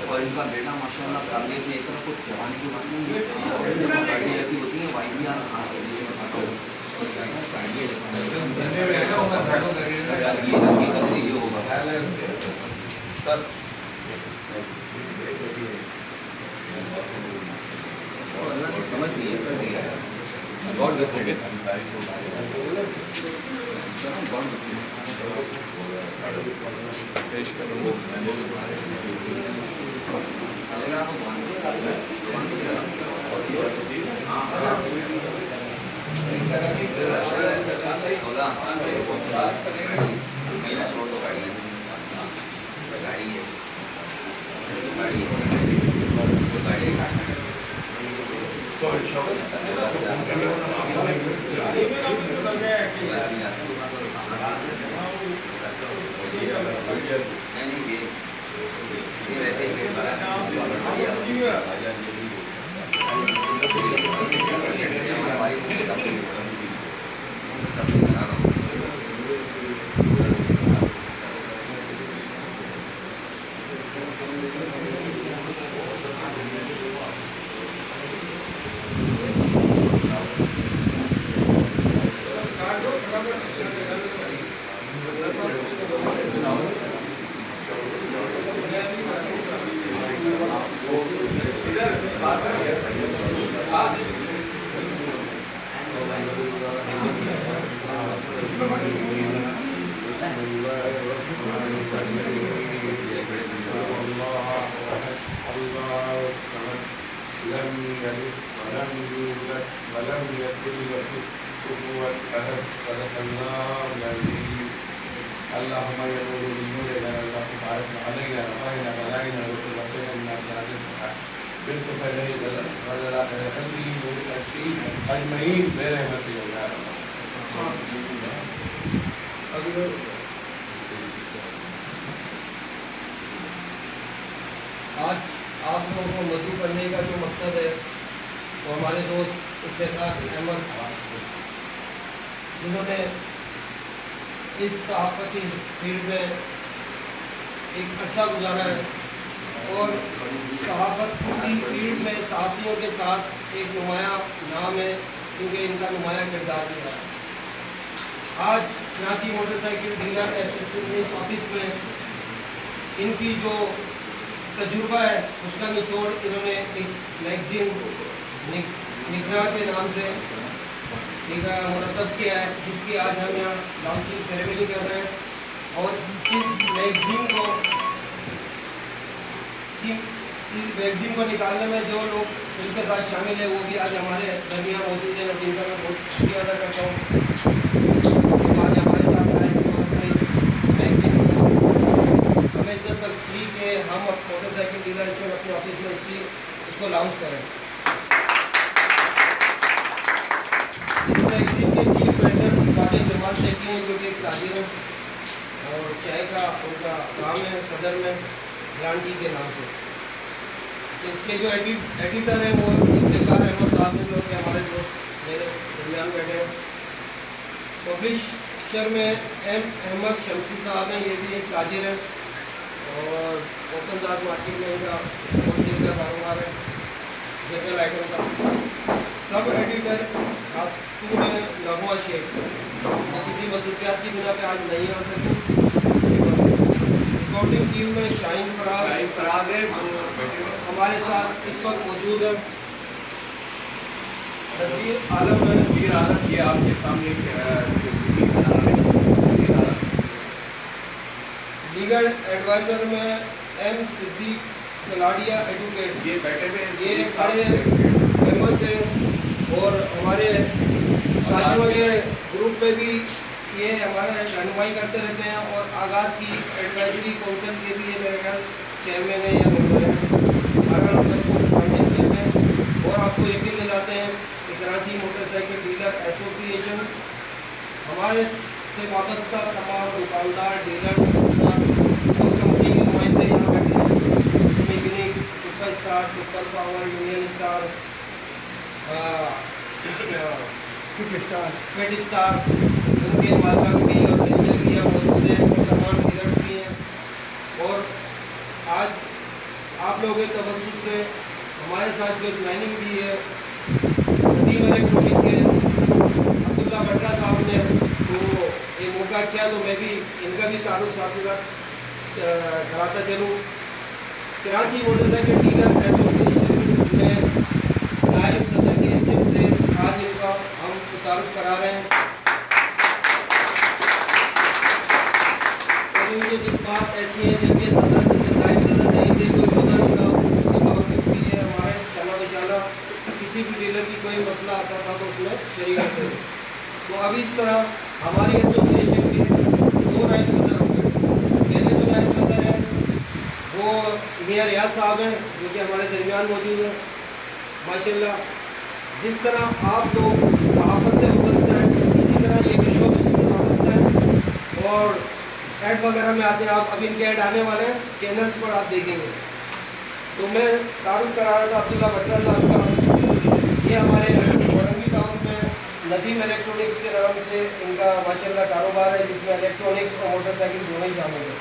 और इनका बेटा माशाल्लाह काबिलियत में एक तरफ कुछ जवानी की बात नहीं है, गाड़ी रखी होती है वाइफ यार हाँ ये बताता हूँ ये होगा सर समझ नहीं है गॉड पेश करो महीना छोड़ दो गाड़ी गाड़ी है वैसे ही आज आप लोगों को मधु पढ़ने का जो मकसद है वो हमारे दोस्त इफ्तिखार अहमद जिन्होंने इस सहाफ़ती फील्ड में एक अर्सा गुजारा है और सहाफ़त की फील्ड में सहाफ़ियों के साथ एक नुमाया नाम है क्योंकि इनका नुमाया किरदार भी है। आज कराची मोटरसाइकिल डीलर एसोसिएशन इस ऑफिस में इनकी जो तजुर्बा है उसका निचोड़ इन्होंने एक मैगज़ीन निगरान के नाम से मुरतब किया है जिसकी आज हम यहाँ लॉन्चिंग सेरेमनी कर रहे हैं। और इस मैगज़ीन को निकालने में जो लोग उनके साथ शामिल है वो भी आज हमारे दरमियान मौजूद है, जिनका मैं बहुत शुक्रिया अदा करता हूँ आज हमारे साथ आए और इस मैगज़ीन हमें इज्जत बख्शी के हम मोटरसाइकिल डीलरशिप अपने ऑफिस में इसको लॉन्च करें। इस मैगज़ीन के चीफ एडिटर कादिर जमाल सेठी हैं जो कि एक ताजिर हैं और चाय का उनका काम है सदर में ग्रांटी के नाम से। इसके जो एडिटर हैं वो इफ्तिखार अहमद साहब हैं जो कि हमारे दोस्त मेरे दरमियान बैठे हैं। पब्लिशर में एम अहमद शमसी साहब हैं, ये भी एक ताजिर है और वतनदार मार्केट में इनका होलसेल का कारोबार है जनरल आइटम का। सब एडिटर खातून नगवा शेख किसी मसरूफियात की बिना पे आज नहीं आ सकी। रिकॉर्डिंग टीम में शाहीन फराज है हमारे साथ इस वक्त मौजूद है। नज़ीर आलम है। नज़ीर आलम, ये आपके सामने जो वीडियो बना रहे हैं, लीगल एडवाइज़र में एम सिद्दीक कलाड़िया एडवोकेट, ये बैठे हुए हैं, ये सिद्दीक बड़े साहब। फेमस हैं और हमारे साथियों के ग्रुप में भी ये हमारा रहनुमाई करते रहते हैं और आगाज़ की एडवाइजरी काउंसिल के भी ये मेरे ख्याल चेयरमैन है या मेंबर है। अगर हम सबको फंडिंग देते हैं और आपको यकीन दिलाते हैं कि कराची मोटरसाइकिल डीलर एसोसिएशन हमारे से वाबस्ता तमाम दुकानदार, डीलर और कंपनी के नुमाइंदे यहाँ बैठे हैं, जिसमें unique, super star, super power, union star, fit star, उनके मालिकान भी और मैनेजर भी यहाँ मौजूद हैं और तमाम डीलर्स भी हैं। और आज आप लोगों के तवज्जुह से हमारे साथ जो ज्वाइनिंग दी है नदीम इलेक्ट्रॉनिक के अब्दुल्ला भट्टा साहब ने, तो ये मौका अच्छा है तो मैं भी इनका भी तारुफ साथ के साथ कराता चलूँ। कराची मोटरसाइकिल डीलर एसोसिएशन में नायब सदर की हैसियत से आज इनका हम तारुफ करा रहे हैं। और इनकी बात ऐसी है जिनके सदर नायब सदर नहीं थे, कोई होता नहीं था, उसके बावजूद भी ये हमारे चला विशाला किसी भी डीलर की कोई मसला आता था तो उसमें शरीक होते थे। तो अब इस तरह हमारी एसोसिएशन के दो नायब सदर होंगे। पहले जो नायब सदर हैं वो मियां रियाज साहब हैं, जो कि हमारे दरमियान मौजूद हैं। माशाल्लाह, जिस तरह आप लोग सहाफ़त से वाबस्ता हैं, इसी तरह ये भी शोबे से वाबस्ता है और ऐड वगैरह में आते हैं। आप अभी इनके ऐड आने वाले हैं, चैनल्स पर आप देखेंगे। तो मैं तारुफ करा रहा था अब्दुल्ला भट्टा साहब का। ये हमारे औरंगी टाउन में नदीम इलेक्ट्रॉनिक्स के नाम से इनका माशाल्लाह कारोबार है, जिसमें इलेक्ट्रॉनिक्स और मोटरसाइकिल दोनों ही शामिल है।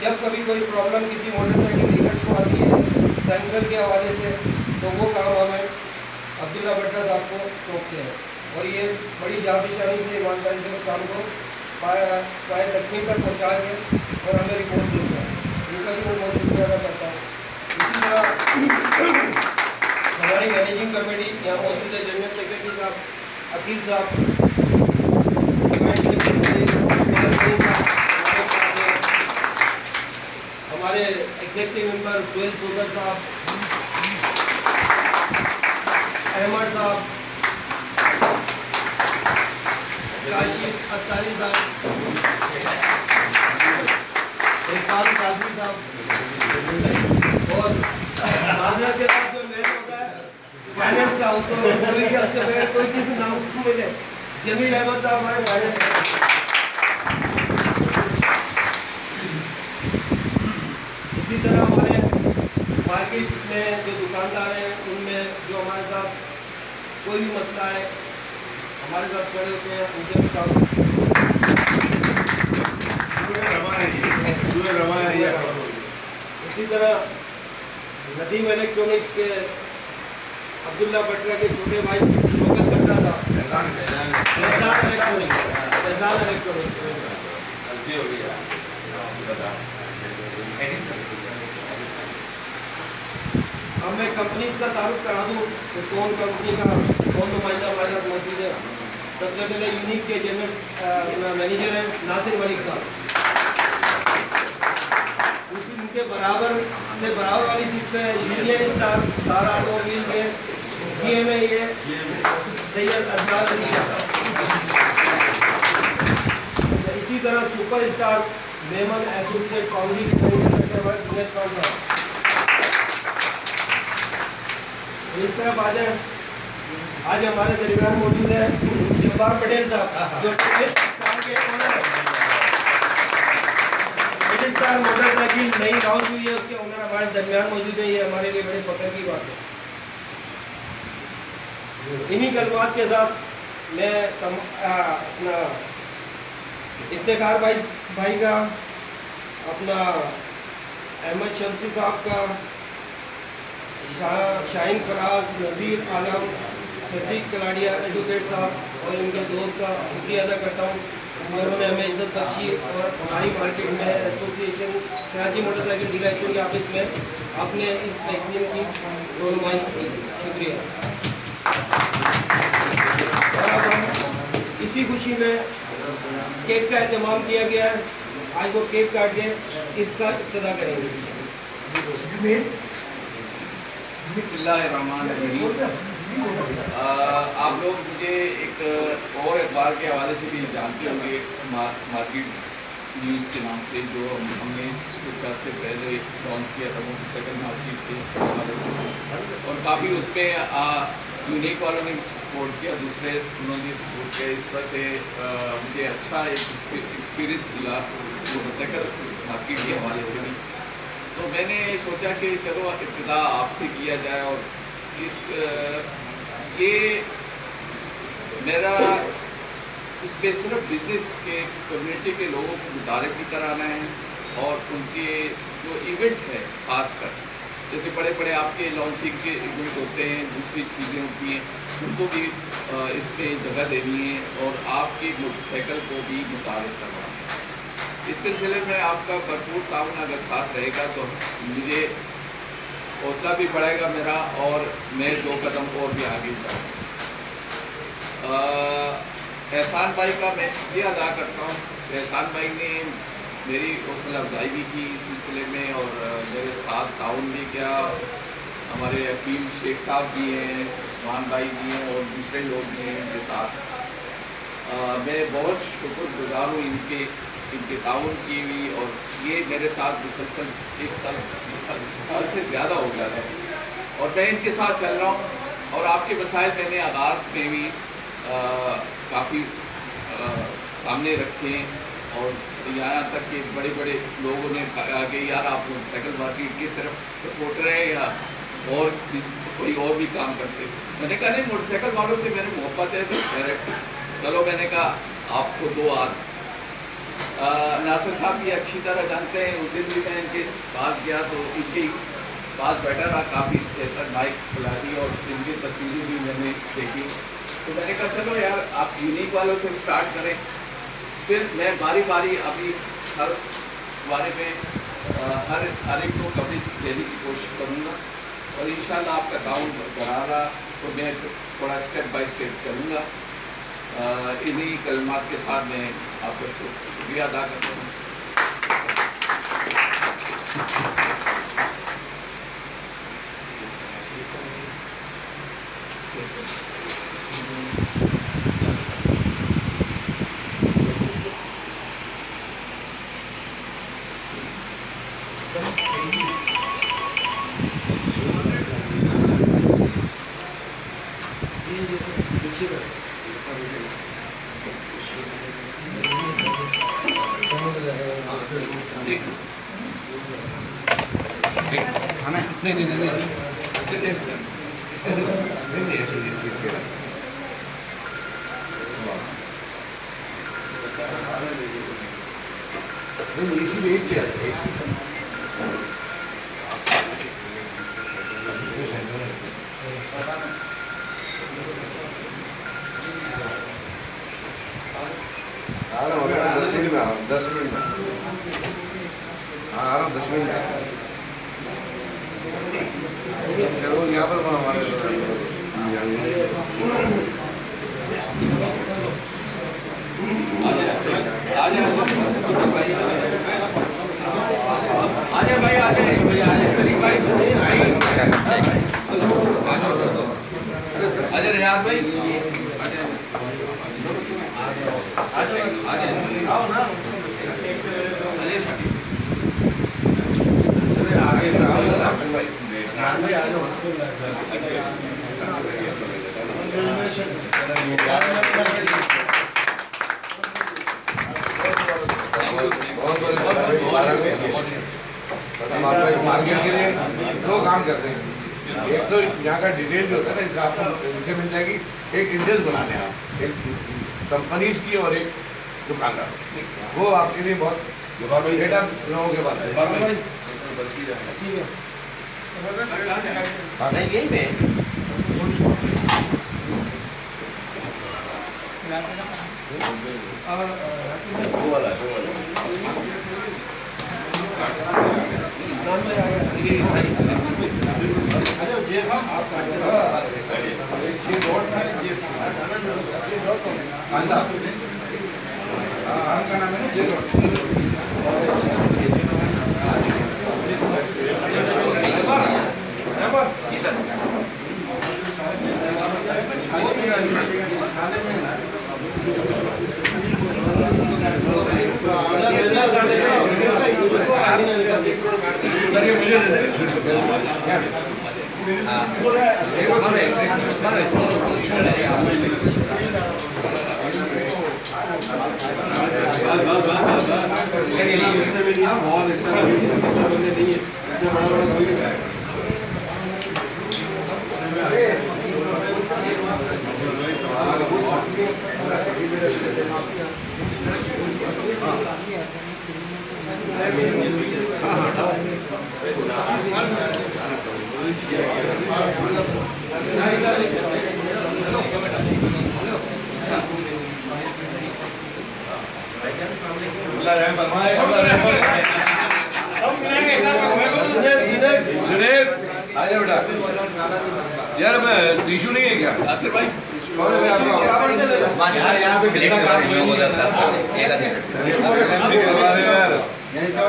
जब कभी कोई प्रॉब्लम किसी मोटरसाइकिल डीलर्स को आती है सेंट्रल के हवाले से, तो वो काम हमें अब्दुल्ला भट्टा साहब को सौंपते हैं और ये बड़ी जाफिशानी से, ईमानदारी से उस काम को पाए तकमील तक पहुँचा के और हमें रिपोर्ट देते हैं। इनका भी मैं बहुत शुक्रिया अदा करता हूँ। इसी तरह हमारी मैनेजिंग कमेटी यहाँ मौजूद है, जनरल सेक्रेटरी साहब अकील साहब, हमारे एग्जेक्टिव मेंबर सुहेल सोदर साहब, अहमद साहब, काशिफ अत्तारी साहब, इरफान काजमी साहब और माजरत के साथ जो मैच होता है फाइनेंस का, उसको बोले कि उसके बगैर कोई चीज़ ना मिले, जमील अहमद साहब हमारे फाइनेंस। इसी तरह हमारे मार्केट में जो दुकानदार हैं, उनमें जो हमारे साथ कोई भी मसला है हमारे साथ खड़े होते हैं, उनके भी साथ। इसी तरह नदीम इलेक्ट्रॉनिक्स के अब्दुल्ला भट्टा के छोटे भाई शौकत भट्टा साहब, फैजान इलेक्ट्रॉनिक्स। अब मैं कंपनीज का तारुफ करा दूँ तो कौन कंपनी का कौन नुमाइंदा हमारे साथ मौजूद है। सबसे पहले यूनिक के जनरल मैनेजर हैं नासिर मलिक साहब। उसी उनके बराबर से बराबर वाली सीट पे यूनियन स्टार सारा ऑटोमोबाइल के GM है ये सैयद अजलाल अली शाह। इसी तरह super star Memon associate founding के मैनेजर करते हमारे जुनैद खान साहब। इस तरह आज हमारे दरमियान मौजूद है जब्बार पटेल साहब, जो स्टार मोटरसाइकिल नई लॉन्च हुई है, उसके ओनर हमारे दरमियान मौजूद है। ये हमारे लिए बड़े फख्र की बात है। इन्हीं कलमात के साथ मैं अपना इफ्तिखार भाई का, अपना अहमद शमसी साहब का, शाहीन फराज, नज़ीर आलम, सिद्दीक कलाड़िया एडवोकेट साहब और इनके दोस्त का शुक्रिया अदा करता हूँ। उन्होंने हमें इज्जत बख्शी और हमारी मार्केट में association Karachi motorcycle dealer association के ऑफिस में आपने इस मैगजीन की रोनुमाई की। शुक्रिया। इसी खुशी में केक का एहतमाम किया गया है। आज वो केक काट के इसका इब्तिदा करेंगे। बिस्मिल्लाहिर्रहमानिर्रहीम। आप लोग मुझे एक और अखबार के हवाले से भी जानते होंगे, मार्केट न्यूज़ के नाम से, जो हमने कुछ अर्से पहले लॉन्च किया था मोटरसाइकिल मार्केट के हवाले से, और काफ़ी उस पर यूनिक वालों ने सपोर्ट किया, दूसरे उन्होंने सपोर्ट किया। इस वजह से मुझे अच्छा एक एक्सपीरियंस मिला मोटरसाइकिल मार्केट के हवाले से भी। तो मैंने सोचा कि चलो इब्तिदा आपसे किया जाए, और ये मेरा इस पर सिर्फ बिजनेस के कम्युनिटी के लोगों को मुतारिफ भी कराना है, और उनके जो इवेंट है खासकर, जैसे बड़े बड़े आपके लॉन्चिंग के इवेंट होते हैं, दूसरी चीज़ें होती हैं, उनको भी इसमें जगह देनी है, और आपकी मोटरसाइकिल को भी मुतारिफ करवाना है। इस सिलसिले में आपका भरपूर ताउन अगर साथ रहेगा तो मुझे हौसला भी बढ़ेगा मेरा, और मैं 2 कदम और भी आगे जाऊँगा। एहसान भाई का मैं शुक्रिया अदा करता हूँ। एहसान भाई ने मेरी हौसला अफजाई भी की इस सिलसिले में, और मेरे साथ ताउन भी किया। हमारे अकील शेख साहब भी हैं, उस्मान भाई भी हैं, और दूसरे लोग भी हैं इनके साथ। मैं बहुत शुक्रगुजार हूँ इनके ताउन की भी, और ये मेरे साथ मुसलसल 1 साल से ज़्यादा हो गया है, और मैं इनके साथ चल रहा हूँ। और आपके मसाइल मैंने आगाज़ में भी काफ़ी सामने रखे, और यहाँ तक कि बड़े बड़े लोगों ने कहा कि यार आप मोटरसाइकिल मार्केट के सिर्फ सपोर्टर हैं या और कोई और भी काम करते हैं। मैंने कहा नहीं, मोटरसाइकिल वालों से मेरी मोहब्बत है, तो चलो मैंने कहा आपको 2 हाथ। नासिर साहब भी अच्छी तरह जानते हैं, उस दिन भी मैं इनके पास गया तो इनके पास बैठा रहा काफ़ी देर तक, माइक खुला दी, और इनकी तस्वीरें भी मैंने देखी। तो मैंने कहा चलो यार आप यूनिक वालों से स्टार्ट करें, फिर मैं बारी बारी अभी हर सवारी में हर एक को कवरेज देने की कोशिश करूँगा, और इंशाल्लाह आपका काम बरकरार रहा तो मैं थोड़ा स्टेप बाय स्टेप चलूँगा। इन्हीं कलमात के साथ मैं आपका शुक्रिया अदा करता हूँ। मार्केट के लिए 2 काम करते हैं। एक तो यहाँ का डिटेल जो होता है ना, इसका आपको इसे मिल जाएगी। एक इंडेक्स बनाने हैं आप, एक कंपनीज की और एक दुकानदार, वो आपके लिए बहुत डेटा लोगों के पास है। यही में खान साहब का नाम है ये जी सर। सर ये मुझे दे दें। आजा बेटा यार मैं टिशू नहीं है क्या आसिफ भाई यार यहाँ पे ब्लेड का काम नहीं होगा सर। यार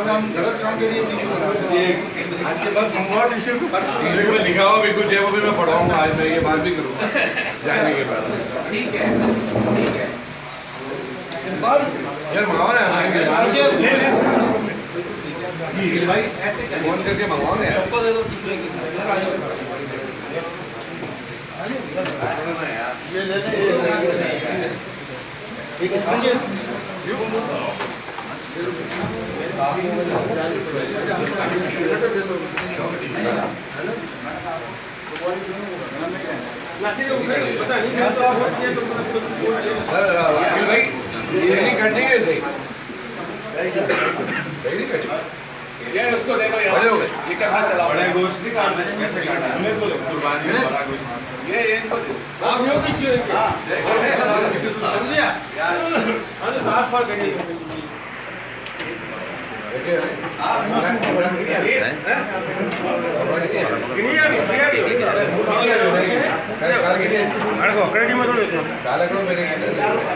हम गलत काम के लिए टिश्यू आज के बाद मंगवा टिश्यू टिशू में लिखा हुआ भी कुछ है वो भी मैं पढ़ाऊंगा आज मैं ये बात भी करूंगा जाने के बाद ठीक है यार मंगाओ ना भाई फोन करके मंगवाओ ना यार सबको दे दो टिश्यू एक ये ले ले एक सर वकील भाई सही कटनी है सही नहीं कटी ये उसको दे दो यार, बड़े हो गए। ये करना चला बड़े गोश्त नहीं काटना है, कैसे काटना है कुर्बानी में बड़ा गोश्त ये इनको दे आप यो टिश्यू एक समझिया यार अरे साफ फर्क है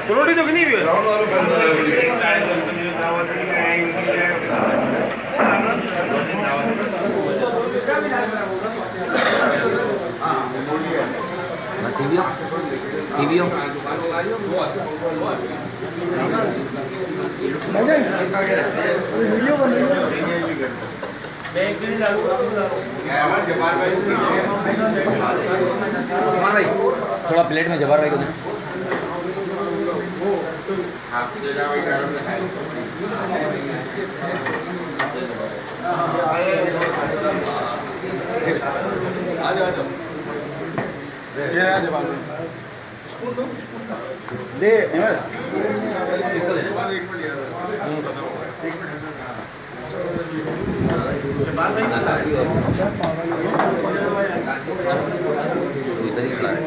रोटी तो नहीं भी टीवीओ वीडियो बन रही है भाई थोड़ा प्लेट में जवार भाई को दे। आ जाओ आ जाओ ले इधर ही खड़ा है।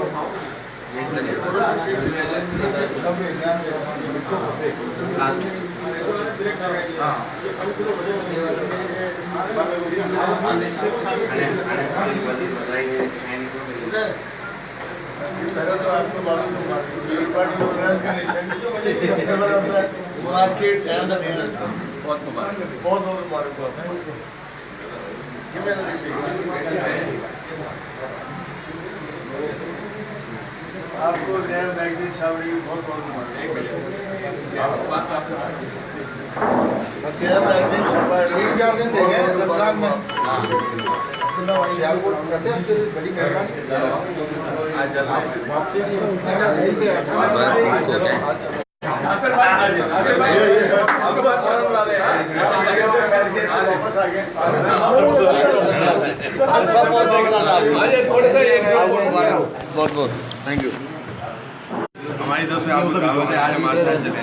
पहले तो आपको मालूम मार्केट एंड द डीलर्स बहुत मुबारक बहुत मुबारक हो आपको नया मैगजीन छाप रही बहुत मुबारक एक मिनट बात साफ करो नया मैगजीन छपा है 3-4 दिन देखे रमजान में आपको कहते हैं आपके बड़ी मेहरबानी आज जल्दी वापसी यही से आसिफ भाई आपको बात वापस आ गए आइए थोड़े से एक दो फोटो बहुत बहुत थैंक यू। हमारी तरफ से आपको दावत है आज हमारे साथ चले